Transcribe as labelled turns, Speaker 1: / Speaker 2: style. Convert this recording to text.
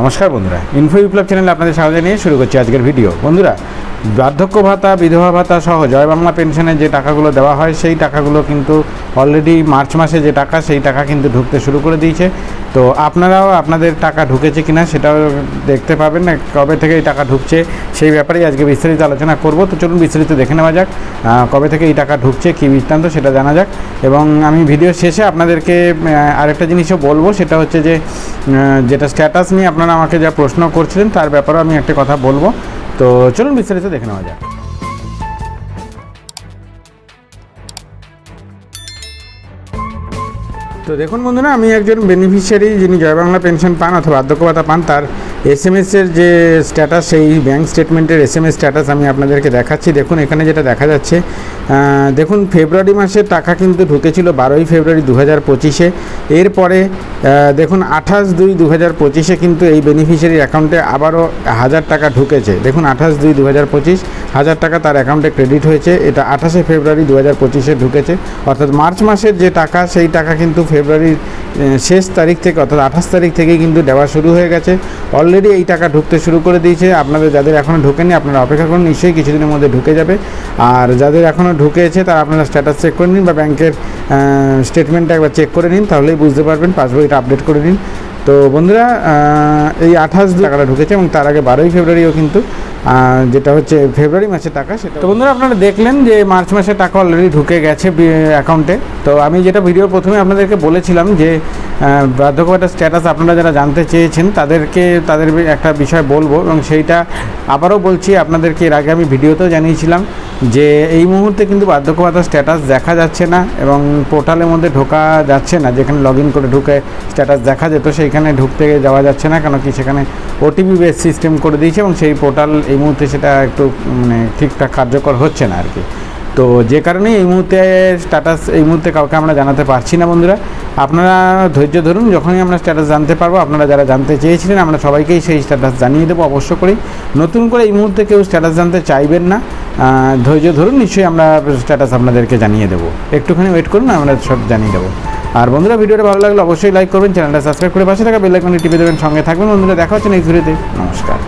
Speaker 1: নমস্কার বন্ধুরা, ইনফো বিপ্লব চ্যানেলে আপনাদের স্বাগত জানিয়ে শুরু করছি আজকের ভিডিও। বন্ধুরা, বার্ধক্য ভাতা, বিধবা ভাতা সহ জয় বাংলা পেনশনের যে টাকাগুলো দেওয়া হয় সেই টাকাগুলো কিন্তু অলরেডি মার্চ মাসে যে টাকা সেই টাকা কিন্তু ঢুকতে শুরু করে দিয়েছে। তো আপনারাও আপনাদের টাকা ঢুকেছে কিনা সেটাও দেখতে পাবেন, না কবে থেকে এই টাকা ঢুকছে সেই ব্যাপারেই আজকে বিস্তারিত আলোচনা করব। তো চলুন বিস্তারিত দেখে নেওয়া যাক কবে থেকে এই টাকা ঢুকছে, কী বৃত্তান্ত সেটা জানা যাক। এবং আমি ভিডিওর শেষে আপনাদেরকে আরেকটা জিনিসও বলবো, সেটা হচ্ছে যে যেটা স্ট্যাটাস নিয়ে আপনারা আমাকে যা প্রশ্ন করছিলেন তার ব্যাপারেও আমি একটা কথা বলবো। তো চলুন বিস্তারিত দেখে নেওয়া যাক। তো দেখুন বন্ধুরা, আমি একজন বেনিফিশিয়ারি যিনি জয় বাংলা পেনশন পান অথবা বার্ধক্য ভাতা পান, তার এসএমএসের যে স্ট্যাটাস, সেই ব্যাঙ্ক স্টেটমেন্টের এসএমএস স্ট্যাটাস আমি আপনাদেরকে দেখাচ্ছি। দেখুন এখানে যেটা দেখা যাচ্ছে, দেখুন ফেব্রুয়ারি মাসের টাকা কিন্তু ঢুকেছিল 12ই ফেব্রুয়ারি 2025-এ। এরপরে দেখুন 28/2/2025 কিন্তু এই বেনিফিশিয়ারির অ্যাকাউন্টে আবারও 1000 টাকা ঢুকেছে। দেখুন 28/2/2025 1000 টাকা তার অ্যাকাউন্টে ক্রেডিট হয়েছে। এটা 28শে ফেব্রুয়ারি 2025-এ ঢুকেছে। অর্থাৎ মার্চ মাসের যে টাকা সেই টাকা কিন্তু ফেব্রুয়ারির শেষ তারিখ থেকে অর্থাৎ 28 তারিখ থেকেই কিন্তু দেওয়া শুরু হয়ে গেছে। অলরেডি এই টাকা ঢুকতে শুরু করে দিয়েছে। আপনাদের যাদের এখনও ঢোকেনি আপনারা অপেক্ষা করুন, নিশ্চয়ই কিছুদিনের মধ্যে ঢুকে যাবে। আর যাদের এখনও ঢুকেছে তারা আপনারা স্ট্যাটাস চেক করে নিন বা ব্যাংকের স্টেটমেন্টটা একবার চেক করে নিন, তাহলেই বুঝতে পারবেন। পাসবইটা আপডেট করে নিন। তো বন্ধুরা, এই 28 টাকাটা ঢুকেছে এবং তার আগে 12ই ফেব্রুয়ারিও কিন্তু যেটা হচ্ছে ফেব্রুয়ারি মাসের টাকা সেটা। তো বন্ধুরা, আপনারা দেখলেন যে মার্চ মাসের টাকা অলরেডি ঢুকে গেছে অ্যাকাউন্টে। তো আমি যেটা ভিডিওর প্রথমে আপনাদেরকে বলেছিলাম যে বার্ধক্য ভাতার স্ট্যাটাস আপনারা যারা জানতে চেয়েছেন তাদের একটা বিষয় বলবো, এবং সেইটা আবারও বলছি আপনাদেরকে। এর আগে আমি ভিডিওতেও জানিয়েছিলাম যে এই মুহূর্তে কিন্তু বার্ধক্য ভাতার স্ট্যাটাস দেখা যাচ্ছে না এবং পোর্টালের মধ্যে ঢোকা যাচ্ছে না। যেখানে লগ ইন করে ঢুকে স্ট্যাটাস দেখা যেত সেইখানে ঢুকতে যাওয়া যাচ্ছে না, কেন কি সেখানে ওটিপি বেস সিস্টেম করে দিয়েছে এবং সেই পোর্টাল এই মুহূর্তে সেটা একটু ঠিকঠাক কার্যকর হচ্ছে না আর কি। তো যে কারণে এই মুহূর্তে স্ট্যাটাস কাউকে আমরা জানাতে পারছি না। বন্ধুরা, আপনারা ধৈর্য ধরুন, যখনই আমরা স্ট্যাটাস জানতে পারবো, আপনারা যারা জানতে চেয়েছিলেন আমরা সবাইকেই সেই স্ট্যাটাস জানিয়ে দেবো অবশ্য করেই। নতুন করে এই মুহূর্তে কেউ স্ট্যাটাস জানতে চাইবেন না, ধৈর্য ধরুন, নিশ্চয়ই আমরা স্ট্যাটাস আপনাদেরকে জানিয়ে দেবো। একটুখানি ওয়েট করুন, আমরা সব জানিয়ে দেবো। আর বন্ধুরা, ভিডিওটা ভালো লাগলে অবশ্যই লাইক করবেন, চ্যানেলটা সাবস্ক্রাইব করে পাশে থাকা বেল আইকনটি টিপে দেবেন, সঙ্গে থাকবেন। বন্ধুরা, দেখা হচ্ছে নেক্সট ভিডিওতে। নমস্কার।